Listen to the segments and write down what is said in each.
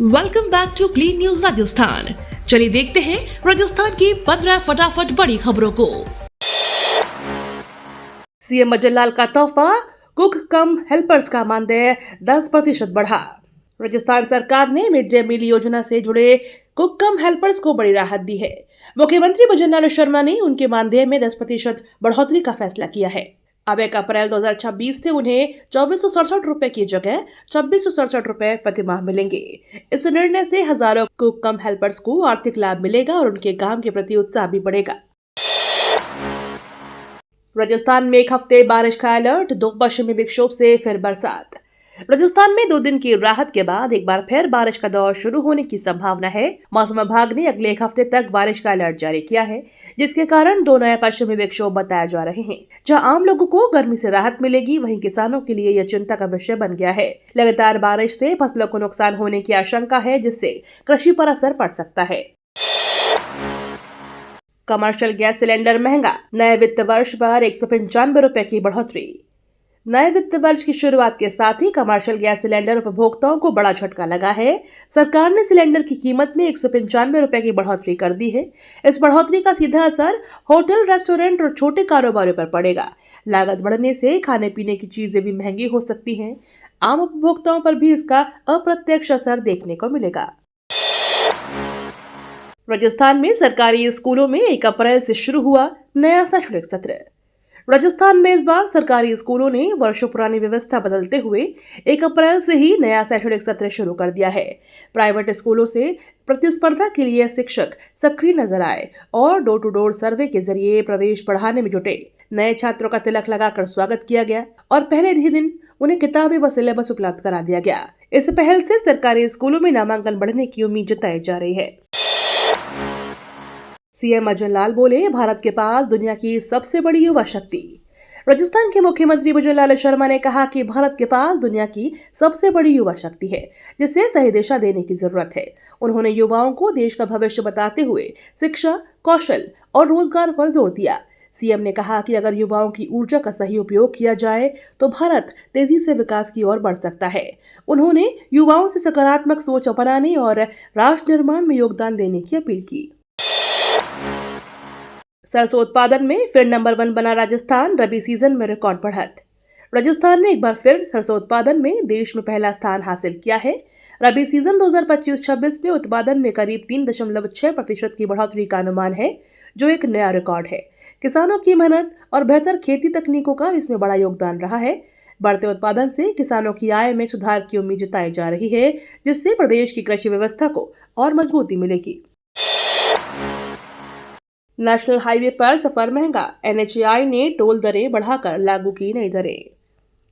Welcome back to clean news Rajasthan. चलिए देखते हैं राजस्थान की 15 फटाफट बड़ी खबरों को। सीएम मजनलाल का तोहफा, कुक कम हेल्पर्स का मानदेय 10% बढ़ा। राजस्थान सरकार ने मिड डे मील योजना से जुड़े कुक कम हेल्पर्स को बड़ी राहत दी है। मुख्यमंत्री मजनलाल शर्मा ने उनके मानदेय में 10% बढ़ोतरी का फैसला किया है। अब 1 अप्रैल 2026 से उन्हें 2467 रुपए की जगह 2667 रुपए प्रति माह मिलेंगे। इस निर्णय से हजारों कुक कम हेल्पर्स को आर्थिक लाभ मिलेगा और उनके काम के प्रति उत्साह भी बढ़ेगा। राजस्थान में एक हफ्ते बारिश का अलर्ट, 2 पश्चिमी विक्षोभ से फिर बरसात। राजस्थान में 2 दिन की राहत के बाद एक बार फिर बारिश का दौर शुरू होने की संभावना है। मौसम विभाग ने अगले 1 हफ्ते तक बारिश का अलर्ट जारी किया है, जिसके कारण 2 नए पश्चिमी विक्षोभ बताए जा रहे हैं। जहां आम लोगों को गर्मी से राहत मिलेगी, वहीं किसानों के लिए यह चिंता का विषय बन गया है। लगातार बारिश से फसलों को नुकसान होने की आशंका है, जिससे कृषि पर असर पड़ सकता है। कमर्शियल गैस सिलेंडर महंगा, नए वित्त वर्ष पर 195 रुपए की बढ़ोतरी। नए वित्त वर्ष की शुरुआत के साथ ही कमर्शियल गैस सिलेंडर उपभोक्ताओं को बड़ा झटका लगा है। सरकार ने सिलेंडर की कीमत में 195 रुपए की बढ़ोतरी कर दी है। इस बढ़ोतरी का सीधा असर होटल, रेस्टोरेंट और छोटे कारोबारियों पर पड़ेगा। लागत बढ़ने से खाने पीने की चीजें भी महंगी हो सकती हैं। आम उपभोक्ताओं पर भी इसका अप्रत्यक्ष असर देखने को मिलेगा। राजस्थान में सरकारी स्कूलों में 1 अप्रैल से शुरू हुआ नया शैक्षणिक सत्र। राजस्थान में इस बार सरकारी स्कूलों ने वर्षों पुरानी व्यवस्था बदलते हुए 1 अप्रैल से ही नया शैक्षणिक सत्र शुरू कर दिया है। प्राइवेट स्कूलों से प्रतिस्पर्धा के लिए शिक्षक सक्रिय नजर आए और डोर टू डोर सर्वे के जरिए प्रवेश बढ़ाने में जुटे। नए छात्रों का तिलक लगाकर स्वागत किया गया और पहले ही दिन उन्हें किताबें व सिलेबस उपलब्ध करा दिया गया। इस पहल से सरकारी स्कूलों में नामांकन बढ़ने की उम्मीद जताई जा रही है। सीएम मजनलाल बोले, भारत के पास दुनिया की सबसे बड़ी युवा शक्ति। राजस्थान के मुख्यमंत्री मजनलाल शर्मा ने कहा कि भारत के पास दुनिया की सबसे बड़ी युवा शक्ति है, जिसे सही दिशा देने की जरूरत है। उन्होंने युवाओं को देश का भविष्य बताते हुए शिक्षा, कौशल और रोजगार पर जोर दिया। सीएम ने कहा कि अगर युवाओं की ऊर्जा का सही उपयोग किया जाए तो भारत तेजी से विकास की ओर बढ़ सकता है। उन्होंने युवाओं से सकारात्मक सोच अपनाने और राष्ट्र निर्माण में योगदान देने की अपील की। सरसों उत्पादन में फिर नंबर 1 बना राजस्थान, रबी सीजन में रिकॉर्ड बढ़त। राजस्थान ने एक बार फिर सरसों उत्पादन में देश में पहला स्थान हासिल किया है। रबी सीजन 2025-26 में उत्पादन में करीब 3.6% की बढ़ोतरी का अनुमान है, जो एक नया रिकॉर्ड है। किसानों की मेहनत और बेहतर खेती तकनीकों का इसमें बड़ा योगदान रहा है। बढ़ते उत्पादन से किसानों की आय में सुधार की उम्मीद जताई जा रही है, जिससे प्रदेश की कृषि व्यवस्था को और मजबूती मिलेगी। नेशनल हाईवे पर सफर महंगा, एनएचएआई ने टोल दरें बढ़ाकर लागू की नई दरें।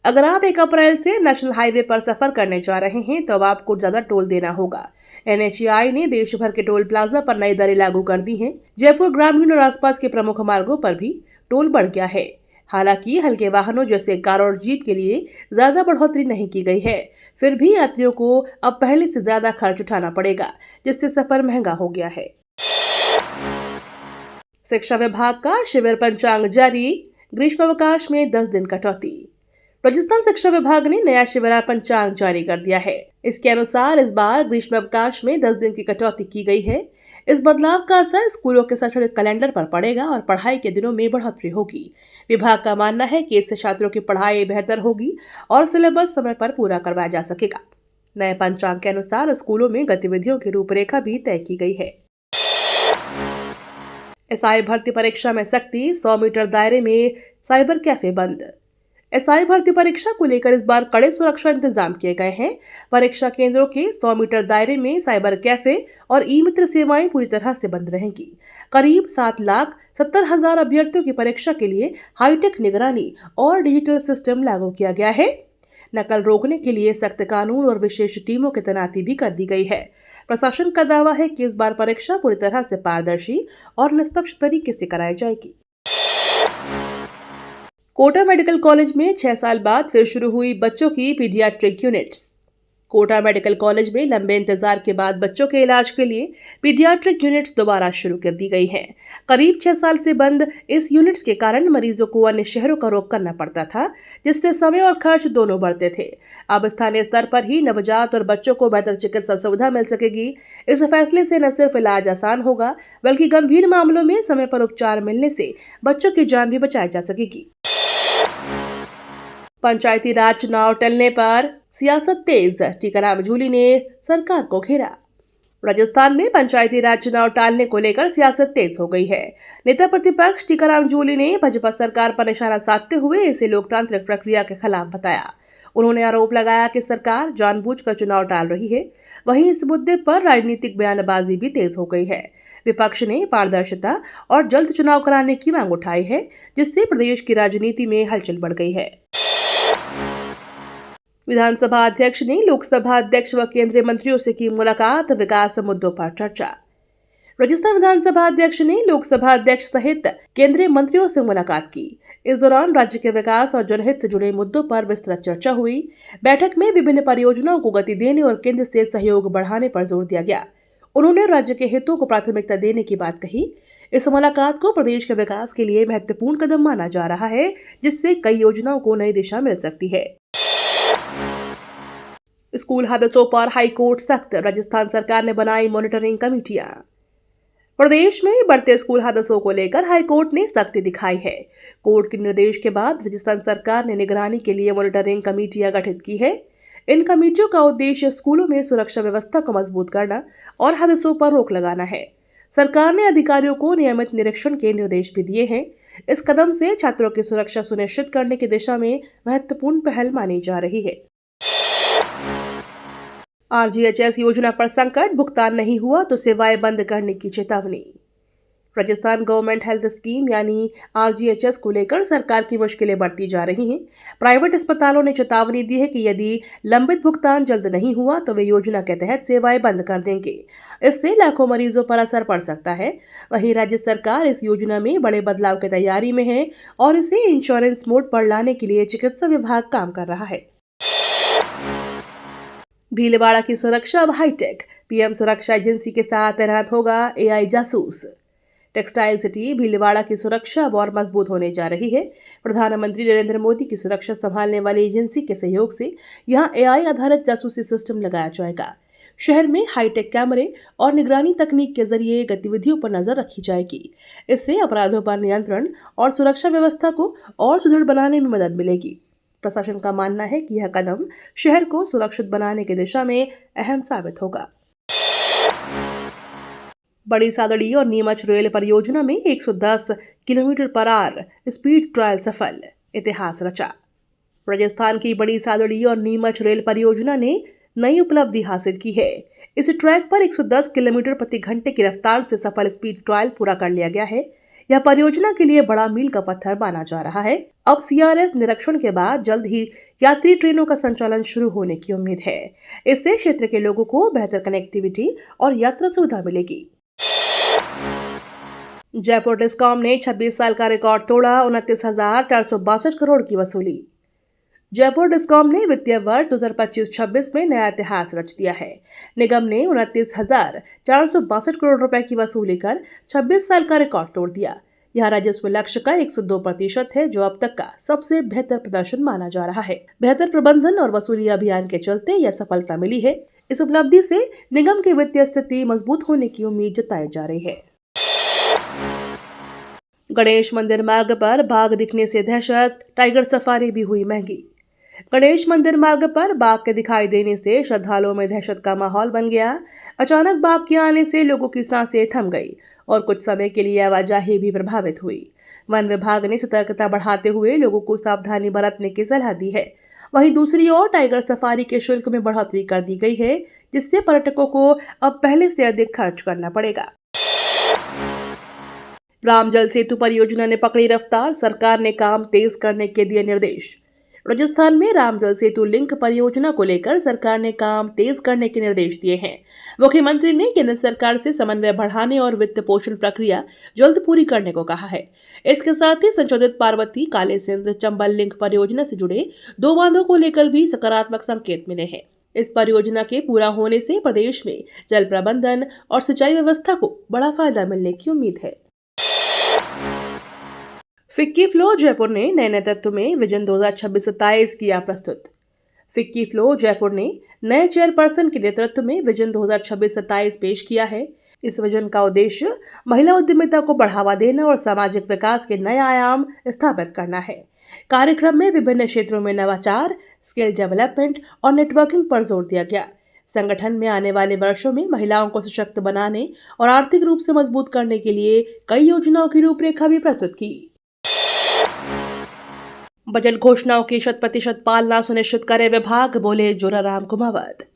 अगर आप 1 अप्रैल से नेशनल हाईवे पर सफर करने जा रहे हैं तो अब आपको ज्यादा टोल देना होगा। एनएचएआई ने देश भर के टोल प्लाजा पर नई दरें लागू कर दी हैं। जयपुर ग्रामीण और आसपास के प्रमुख मार्गों पर भी टोल बढ़ गया है। हालांकि हल्के वाहनों जैसे कार और जीप के लिए ज्यादा बढ़ोतरी नहीं की गई है। फिर भी यात्रियों को अब पहले से ज्यादा खर्च उठाना पड़ेगा, जिससे सफर महंगा हो गया है। शिक्षा विभाग का शिविर पंचांग जारी, ग्रीष्मावकाश में 10 दिन कटौती। राजस्थान शिक्षा विभाग ने नया शिविर पंचांग जारी कर दिया है। इसके अनुसार इस बार ग्रीष्मावकाश में 10 दिन की कटौती की गई है। इस बदलाव का असर स्कूलों के शैक्षणिक कैलेंडर पर पड़ेगा और पढ़ाई के दिनों में बढ़ोतरी होगी। विभाग का मानना है कि इससे छात्रों की पढ़ाई बेहतर होगी और सिलेबस समय पर पूरा करवाया जा सकेगा। नए पंचांग के अनुसार स्कूलों में गतिविधियों की रूपरेखा भी तय की गई है। एसआई भर्ती परीक्षा में सख्ती, 100 मीटर दायरे में साइबर कैफे बंद। एसआई भर्ती परीक्षा को लेकर इस बार कड़े सुरक्षा इंतजाम किए गए हैं। परीक्षा केंद्रों के 100 मीटर दायरे में साइबर कैफे और ई मित्र सेवाएं पूरी तरह से बंद रहेंगी। करीब 7,70,000 अभ्यर्थियों की परीक्षा के लिए हाईटेक निगरानी और डिजिटल सिस्टम लागू किया गया है। नकल रोकने के लिए सख्त कानून और विशेष टीमों की तैनाती भी कर दी गई है। प्रशासन का दावा है कि इस बार परीक्षा पूरी तरह से पारदर्शी और निष्पक्ष तरीके से कराई जाएगी। कोटा मेडिकल कॉलेज में 6 साल बाद फिर शुरू हुई बच्चों की paediatric units. Kota medical college में लंबे इंतजार के बाद बच्चों के इलाज के लिए पीडियाट्रिक यूनिट्स दोबारा शुरू कर दी गई हैं। करीब 6 साल से बंद इस यूनिट्स के कारण मरीजों को अन्य शहरों का रुख करना पड़ता था, जिससे समय और खर्च दोनों बढ़ते थे। अब स्थानीय स्तर पर ही नवजात और बच्चों को बेहतर चिकित्सा सुविधा मिल सकेगी। इस फैसले से न सिर्फ इलाज आसान होगा, बल्कि गंभीर मामलों में समय पर उपचार मिलने से बच्चों की जान भी बचाई जा सकेगी। पंचायती राज चुनाव टलने पर सियासत तेज, टीकाराम जूली ने सरकार को घेरा। राजस्थान में पंचायती राज चुनाव टालने को लेकर सियासत तेज हो गई है। नेता प्रतिपक्ष टीकाराम जूली ने भाजपा सरकार पर निशाना साधते हुए इसे लोकतांत्रिक प्रक्रिया के खिलाफ बताया। उन्होंने आरोप लगाया कि सरकार जानबूझकर चुनाव टाल रही है। वहीं इस मुद्दे पर राजनीतिक बयानबाजी भी तेज हो गई है। विपक्ष ने पारदर्शिता और जल्द चुनाव कराने की मांग उठाई है, जिससे प्रदेश की राजनीति में हलचल बढ़ गई है। विधानसभा अध्यक्ष ने लोकसभा अध्यक्ष व केंद्रीय मंत्रियों से की मुलाकात, विकास मुद्दों पर चर्चा। राजस्थान विधानसभा अध्यक्ष ने लोकसभा अध्यक्ष सहित केंद्रीय मंत्रियों से मुलाकात की। इस दौरान राज्य के विकास और जनहित से जुड़े मुद्दों पर विस्तृत चर्चा हुई। बैठक में विभिन्न परियोजनाओं को गति देने और केंद्र से सहयोग बढ़ाने पर जोर दिया गया। उन्होंने राज्य के हितों को प्राथमिकता देने की बात कही। इस मुलाकात को प्रदेश के विकास के लिए महत्वपूर्ण कदम माना जा रहा है, जिससे कई योजनाओं को नई दिशा मिल सकती है। स्कूल हादसों पर हाईकोर्ट सख्त, राजस्थान सरकार ने बनाई मॉनिटरिंग कमेटियां। प्रदेश में बढ़ते स्कूल हादसों को लेकर हाईकोर्ट ने सख्ती दिखाई है। कोर्ट के निर्देश के बाद राजस्थान सरकार ने निगरानी के लिए मॉनिटरिंग कमेटियां गठित की है। इन कमेटियों का उद्देश्य स्कूलों में सुरक्षा व्यवस्था को मजबूत करना और हादसों पर रोक लगाना है। सरकार ने अधिकारियों को नियमित निरीक्षण के निर्देश भी दिए हैं। इस कदम से छात्रों की सुरक्षा सुनिश्चित करने की दिशा में महत्वपूर्ण पहल मानी जा रही है। आरजीएचएस योजना पर संकट, भुगतान नहीं हुआ तो सेवाएं बंद करने की चेतावनी। राजस्थान गवर्नमेंट हेल्थ स्कीम यानी आरजीएचएस को लेकर सरकार की मुश्किलें बढ़ती जा रही हैं। प्राइवेट अस्पतालों ने चेतावनी दी है कि यदि लंबित भुगतान जल्द नहीं हुआ तो वे योजना के तहत सेवाएं बंद कर देंगे। इससे लाखों मरीजों पर असर पड़ सकता है। वहीं राज्य सरकार इस योजना में बड़े बदलाव की तैयारी में है और इसे इंश्योरेंस मोड पर लाने के लिए चिकित्सा विभाग काम कर रहा है। भीलवाड़ा की सुरक्षा अब हाईटेक, पीएम सुरक्षा एजेंसी के साथ तैनात होगा एआई जासूस। टेक्सटाइल सिटी भीलवाड़ा की सुरक्षा अब और मजबूत होने जा रही है। प्रधानमंत्री नरेंद्र मोदी की सुरक्षा संभालने वाली एजेंसी के सहयोग से यहां एआई आधारित जासूसी सिस्टम लगाया जाएगा। शहर में हाईटेक कैमरे और निगरानी तकनीक के जरिए गतिविधियों पर नजर रखी जाएगी। इससे अपराधों पर नियंत्रण और सुरक्षा व्यवस्था को और सुदृढ़ बनाने में मदद मिलेगी। प्रशासन का मानना है कि यह कदम शहर को सुरक्षित बनाने की दिशा में अहम साबित होगा। बड़ी सादड़ी और नीमच रेल परियोजना में 110 किलोमीटर/आवर स्पीड ट्रायल सफल, इतिहास रचा। राजस्थान की बड़ी सादड़ी और नीमच रेल परियोजना ने नई उपलब्धि हासिल की है। इस ट्रैक पर 110 किलोमीटर प्रति घंटे की रफ्तार से सफल स्पीड ट्रायल पूरा कर लिया गया है। यह परियोजना के लिए बड़ा मील का पत्थर माना जा रहा है। अब सीआरएस निरीक्षण के बाद जल्द ही यात्री ट्रेनों का संचालन शुरू होने की उम्मीद है। इससे क्षेत्र के लोगों को बेहतर कनेक्टिविटी और यात्रा सुविधा मिलेगी। जयपुर डिस्कॉम ने 26 साल का रिकॉर्ड तोड़ा, 29,462 करोड़ की वसूली। जयपुर डिस्कॉम ने वित्तीय वर्ष 2025-26 में नया इतिहास रच दिया है। निगम ने 29,462 करोड़ रुपए की वसूली कर 26 साल का रिकॉर्ड तोड़ दिया। यह राजस्व लक्ष्य का 102% है, जो अब तक का सबसे बेहतर प्रदर्शन माना जा रहा है। बेहतर प्रबंधन और वसूली अभियान के चलते यह सफलता मिली है। इस उपलब्धि से निगम की वित्तीय स्थिति मजबूत होने की उम्मीद जताई जा रही है। गणेश मंदिर मार्ग पर बाघ दिखने से दहशत, टाइगर सफारी भी हुई महंगी। गणेश मंदिर मार्ग पर बाघ के दिखाई देने से श्रद्धालुओं में दहशत का माहौल बन गया। अचानक बाघ के आने से लोगों की सांसें थम गई और कुछ समय के लिए आवाजाही भी प्रभावित हुई। वन विभाग ने सतर्कता बढ़ाते हुए लोगों को सावधानी बरतने की सलाह दी है। वहीं दूसरी ओर टाइगर सफारी के शुल्क में बढ़ोतरी कर दी गई है, जिससे पर्यटकों को अब पहले से अधिक खर्च करना पड़ेगा। राम जल सेतु परियोजना ने पकड़ी रफ्तार, सरकार ने काम तेज करने के दिए निर्देश। राजस्थान में राम जल सेतु लिंक परियोजना को लेकर सरकार ने काम तेज करने के निर्देश दिए हैं। मुख्यमंत्री ने केंद्र सरकार से समन्वय बढ़ाने और वित्त पोषण प्रक्रिया जल्द पूरी करने को कहा है। इसके साथ ही संशोधित पार्वती काले सिंध चंबल लिंक परियोजना से जुड़े 2 बांधों को लेकर भी सकारात्मक संकेत मिले हैं। इस परियोजना के पूरा होने से प्रदेश में जल प्रबंधन और सिंचाई व्यवस्था को बड़ा फायदा मिलने की उम्मीद है। फिक्की फ्लो जयपुर ने नए नेतृत्व में विजन 2026-27 किया प्रस्तुत। फिक्की फ्लो जयपुर ने नए चेयरपर्सन के नेतृत्व में विजन 2026-27 पेश किया है। इस विजन का उद्देश्य महिला उद्यमिता को बढ़ावा देना और सामाजिक विकास के नए आयाम स्थापित करना है। कार्यक्रम में विभिन्न क्षेत्रों में नवाचार, स्किल डेवलपमेंट और नेटवर्किंग पर जोर दिया गया। संगठन में आने वाले वर्षों में महिलाओं को सशक्त बनाने और आर्थिक रूप से मजबूत करने के लिए कई योजनाओं की रूपरेखा भी प्रस्तुत की। बजट घोषणाओं की 100% पालना सुनिश्चित करे विभाग, बोले जोराराम कुमावत।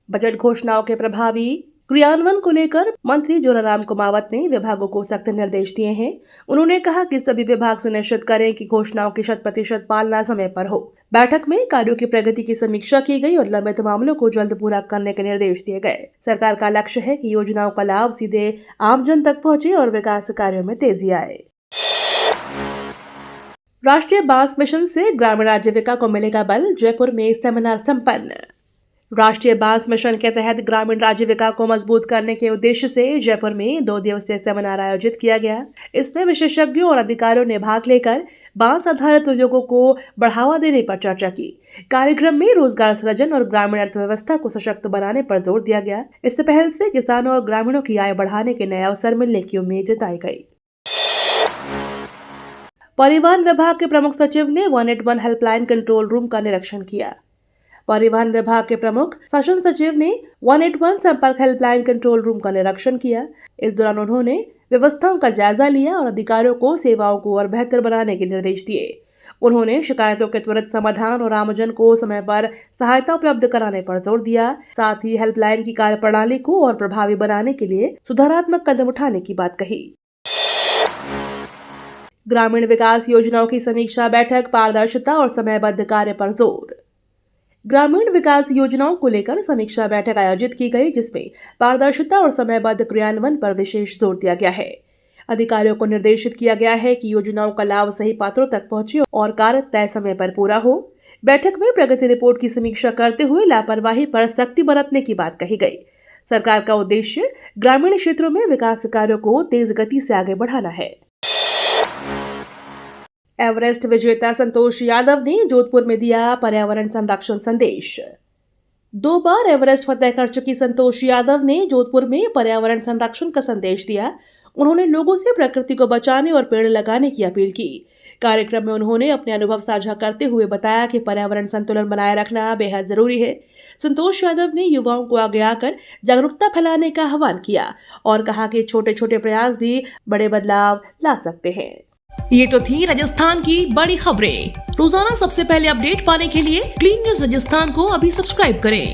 बजट घोषणाओं के प्रभावी क्रियान्वयन को लेकर मंत्री जोराराम कुमावत ने विभागों को सख्त निर्देश दिए हैं। उन्होंने कहा कि सभी विभाग सुनिश्चित करें कि घोषणाओं की 100% पालना समय पर हो। बैठक में कार्यों की प्रगति की समीक्षा की गई और लंबित मामलों को जल्द पूरा करने के निर्देश दिए गए। सरकार का लक्ष्य है कि योजनाओं का लाभ सीधे आमजन तक पहुंचे और विकास कार्यों में तेजी आए। राष्ट्रीय बांस मिशन से ग्रामीण आजीविका को मिलेगा बल, जयपुर में सेमिनार संपन्न। राष्ट्रीय बांस मिशन के तहत ग्रामीण आजीविका को मजबूत करने के उद्देश्य से जयपुर में 2 दिवसीय सेमिनार आयोजित किया गया। इसमें विशेषज्ञों और अधिकारियों ने भाग लेकर बांस आधारित उद्योगों को बढ़ावा देने पर चर्चा की। कार्यक्रम में रोजगार सृजन और ग्रामीण अर्थव्यवस्था को सशक्त बनाने पर जोर दिया गया। इस पहल से किसानों और ग्रामीणों की आय बढ़ाने के नए अवसर मिलने की उम्मीद जताई गई। परिवहन विभाग के प्रमुख सचिव ने 181 हेल्पलाइन कंट्रोल रूम का निरीक्षण किया। परिवहन विभाग के प्रमुख शासन सचिव ने 181 संपर्क हेल्पलाइन कंट्रोल रूम का निरीक्षण किया। इस दौरान उन्होंने व्यवस्थाओं का जायजा लिया और अधिकारियों को सेवाओं को और बेहतर बनाने के निर्देश दिए। उन्होंने शिकायतों के त्वरित समाधान और आमजन को समय पर सहायता उपलब्ध कराने पर जोर दिया। साथ ही हेल्पलाइन की कार्यप्रणाली को और प्रभावी बनाने के लिए सुधारात्मक कदम उठाने की बात कही। ग्रामीण विकास योजनाओं की समीक्षा बैठक, पारदर्शिता और समयबद्ध कार्य पर जोर। ग्रामीण विकास योजनाओं को लेकर समीक्षा बैठक आयोजित की गई, जिसमें पारदर्शिता और समयबद्ध क्रियान्वयन पर विशेष जोर दिया गया है। अधिकारियों को निर्देशित किया गया है कि योजनाओं का लाभ सही पात्रों तक पहुंचे और कार्य तय समय पर पूरा हो। बैठक में प्रगति रिपोर्ट की समीक्षा करते हुए लापरवाही पर सख्ती बरतने की बात कही गई। सरकार का उद्देश्य ग्रामीण क्षेत्रों में विकास कार्यों को तेज गति से आगे बढ़ाना है। एवरेस्ट विजेता संतोष यादव ने जोधपुर में दिया पर्यावरण संरक्षण संदेश। 2 बार एवरेस्ट फतह कर चुकी संतोष यादव ने जोधपुर में पर्यावरण संरक्षण का संदेश दिया। उन्होंने लोगों से प्रकृति को बचाने और पेड़ लगाने की अपील की। कार्यक्रम में उन्होंने अपने अनुभव साझा करते हुए बताया कि पर्यावरण संतुलन बनाए रखना बेहद जरूरी है। संतोष यादव ने युवाओं को आगे आकर जागरूकता फैलाने का आह्वान किया और कहा कि छोटे छोटे प्रयास भी बड़े बदलाव ला सकते हैं। ये तो थी राजस्थान की बड़ी खबरें। रोजाना सबसे पहले अपडेट पाने के लिए क्लीन न्यूज राजस्थान को अभी सब्सक्राइब करें।